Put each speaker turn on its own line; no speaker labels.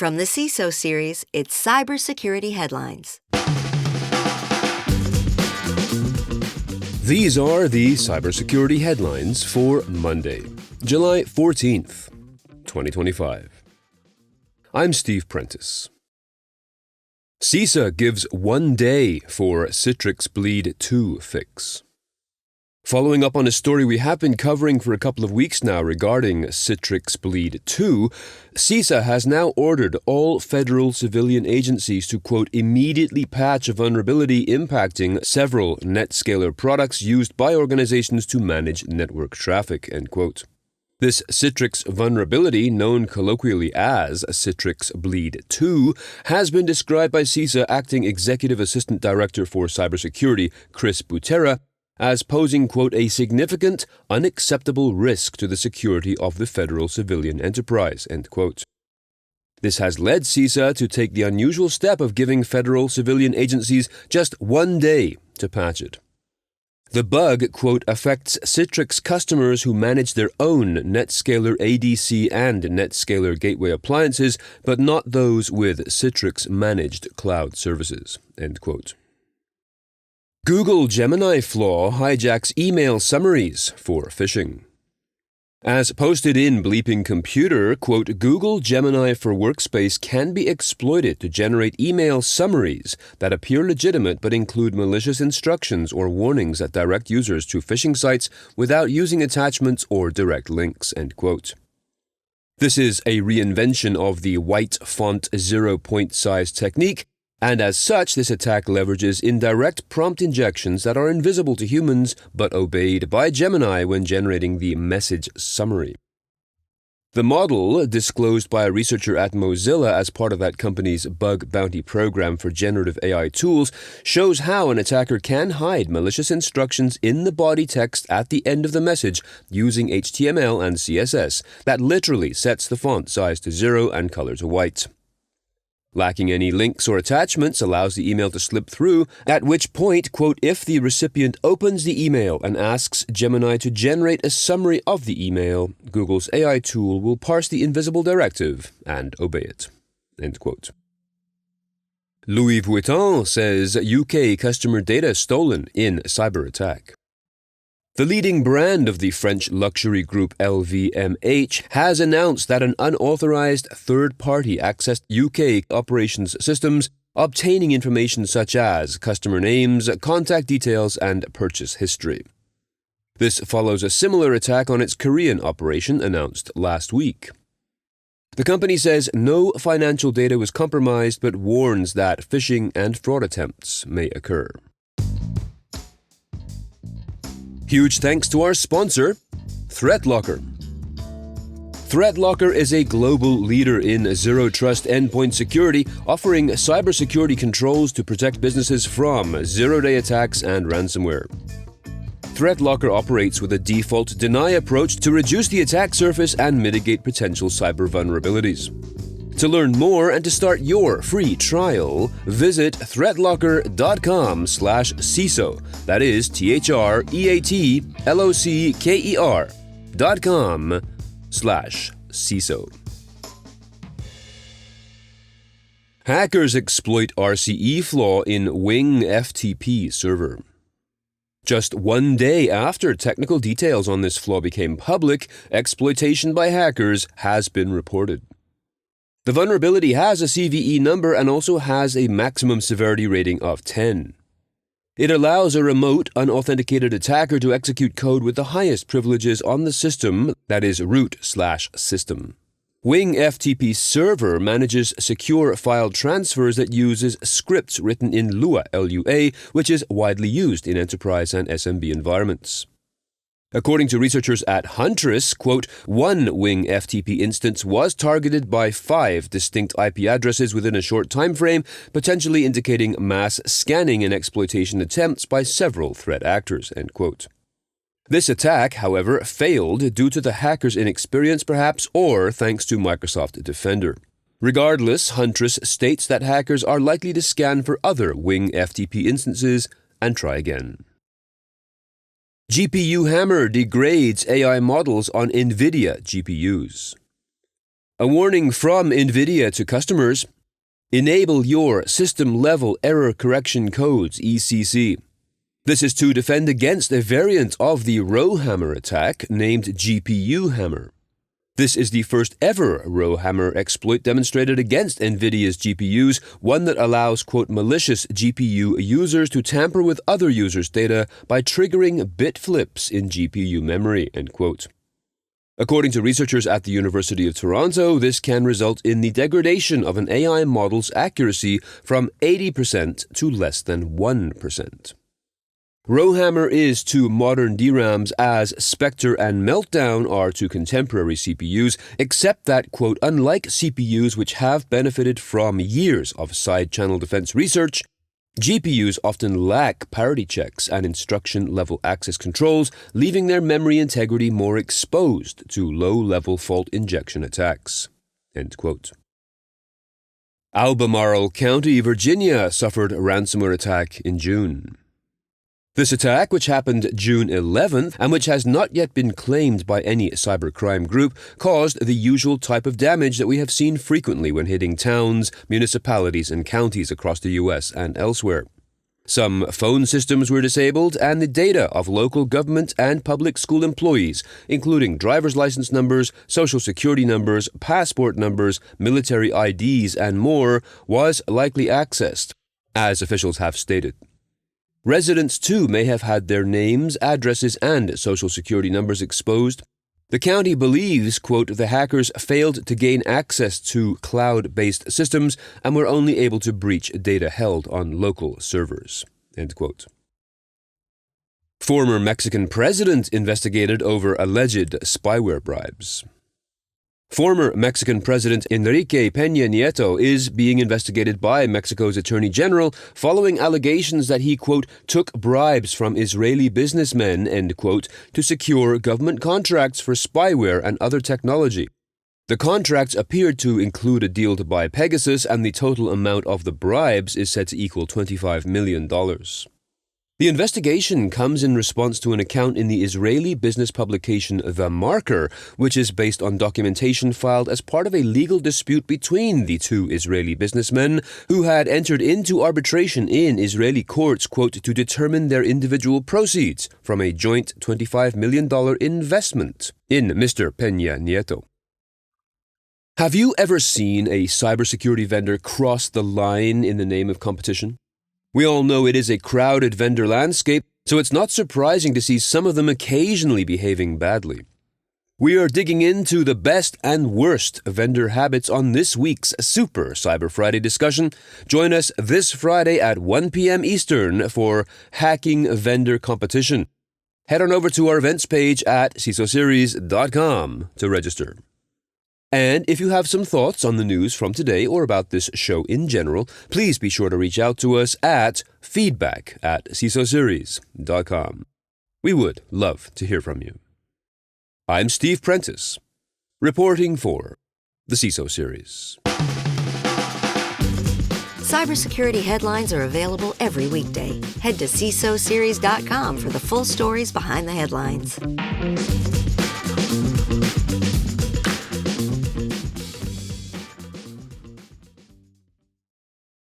From the CISO series, it's Cybersecurity Headlines.
These are the cybersecurity headlines for Monday, July 14th, 2025. I'm Steve Prentice. CISA gives 1 day for Citrix Bleed2 fix. Following up on a story we have been covering for a couple of weeks now regarding CitrixBleed2, CISA has now ordered all federal civilian agencies to, quote, immediately patch a vulnerability impacting several NetScaler products used by organizations to manage network traffic, end quote. This Citrix vulnerability, known colloquially as Citrix Bleed2, has been described by CISA Acting Executive Assistant Director for Cybersecurity, Chris Butera, as posing, quote, a significant, unacceptable risk to the security of the federal civilian enterprise, end quote. This has led CISA to take the unusual step of giving federal civilian agencies just 1 day to patch it. The bug, quote, affects Citrix customers who manage their own NetScaler ADC and NetScaler gateway appliances, but not those with Citrix-managed cloud services, end quote. Google Gemini flaw hijacks email summaries for phishing. As posted in Bleeping Computer, quote, Google Gemini for Workspace can be exploited to generate email summaries that appear legitimate but include malicious instructions or warnings that direct users to phishing sites without using attachments or direct links, end quote. This is a reinvention of the white font 0-point size technique, and as such, this attack leverages indirect prompt injections that are invisible to humans but obeyed by Gemini when generating the message summary. The model, disclosed by a researcher at Mozilla as part of that company's bug bounty program for generative AI tools, shows how an attacker can hide malicious instructions in the body text at the end of the message using HTML and CSS that literally sets the font size to 0 and color to white. Lacking any links or attachments allows the email to slip through, at which point, quote, if the recipient opens the email and asks Gemini to generate a summary of the email, Google's AI tool will parse the invisible directive and obey it, end quote. Louis Vuitton says UK customer data stolen in cyberattack. The leading brand of the French luxury group LVMH has announced that an unauthorized third party accessed UK operations systems, obtaining information such as customer names, contact details, and purchase history. This follows a similar attack on its Korean operation announced last week. The company says no financial data was compromised but warns that phishing and fraud attempts may occur. Huge thanks to our sponsor, ThreatLocker. ThreatLocker is a global leader in zero-trust endpoint security, offering cybersecurity controls to protect businesses from zero-day attacks and ransomware. ThreatLocker operates with a default deny approach to reduce the attack surface and mitigate potential cyber vulnerabilities. To learn more and to start your free trial, visit threatlocker.com/CISO. That is THREATLOCKER.com/CISO. Hackers exploit RCE flaw in Wing FTP server. Just 1 day after technical details on this flaw became public, exploitation by hackers has been reported. The vulnerability has a CVE number and also has a maximum severity rating of 10. It allows a remote, unauthenticated attacker to execute code with the highest privileges on the system, that is root/system. Wing FTP server manages secure file transfers that uses scripts written in Lua, L-U-A, which is widely used in enterprise and SMB environments. According to researchers at Huntress, quote, one Wing FTP instance was targeted by 5 distinct IP addresses within a short time frame, potentially indicating mass scanning and exploitation attempts by several threat actors, end quote. This attack, however, failed due to the hacker's inexperience perhaps, or thanks to Microsoft Defender. Regardless, Huntress states that hackers are likely to scan for other Wing FTP instances and try again. GPU hammer degrades AI models on NVIDIA GPUs. A warning from NVIDIA to customers: enable your system-level error correction codes, ECC. This is to defend against a variant of the row hammer attack named GPU hammer. This is the first ever row hammer exploit demonstrated against NVIDIA's GPUs, one that allows, quote, malicious GPU users to tamper with other users' data by triggering bit flips in GPU memory, end quote. According to researchers at the University of Toronto, this can result in the degradation of an AI model's accuracy from 80% to less than 1%. Rowhammer is to modern DRAMs as Spectre and Meltdown are to contemporary CPUs, except that, quote, unlike CPUs which have benefited from years of side-channel defense research, GPUs often lack parity checks and instruction-level access controls, leaving their memory integrity more exposed to low-level fault injection attacks, end quote. Albemarle County, Virginia, suffered a ransomware attack in June. This attack, which happened June 11th and which has not yet been claimed by any cybercrime group, caused the usual type of damage that we have seen frequently when hitting towns, municipalities, and counties across the U.S. and elsewhere. Some phone systems were disabled, and the data of local government and public school employees, including driver's license numbers, social security numbers, passport numbers, military IDs, and more, was likely accessed, as officials have stated. Residents, too, may have had their names, addresses, and social security numbers exposed. The county believes, quote, the hackers failed to gain access to cloud-based systems and were only able to breach data held on local servers, end quote. Former Mexican president investigated over alleged spyware bribes. Former Mexican President Enrique Peña Nieto is being investigated by Mexico's Attorney General following allegations that he, quote, took bribes from Israeli businessmen, end quote, to secure government contracts for spyware and other technology. The contracts appeared to include a deal to buy Pegasus, and the total amount of the bribes is said to equal $25 million. The investigation comes in response to an account in the Israeli business publication The Marker, which is based on documentation filed as part of a legal dispute between the two Israeli businessmen who had entered into arbitration in Israeli courts, quote, to determine their individual proceeds from a joint $25 million investment in Mr. Peña Nieto. Have you ever seen a cybersecurity vendor cross the line in the name of competition? We all know it is a crowded vendor landscape, so it's not surprising to see some of them occasionally behaving badly. We are digging into the best and worst vendor habits on this week's Super Cyber Friday discussion. Join us this Friday at 1 p.m. Eastern for Hacking Vendor Competition. Head on over to our events page at CISOseries.com to register. And if you have some thoughts on the news from today or about this show in general, please be sure to reach out to us at feedback@CISOseries.com. We would love to hear from you. I'm Steve Prentice, reporting for the CISO Series.
Cybersecurity headlines are available every weekday. Head to CISOseries.com for the full stories behind the headlines.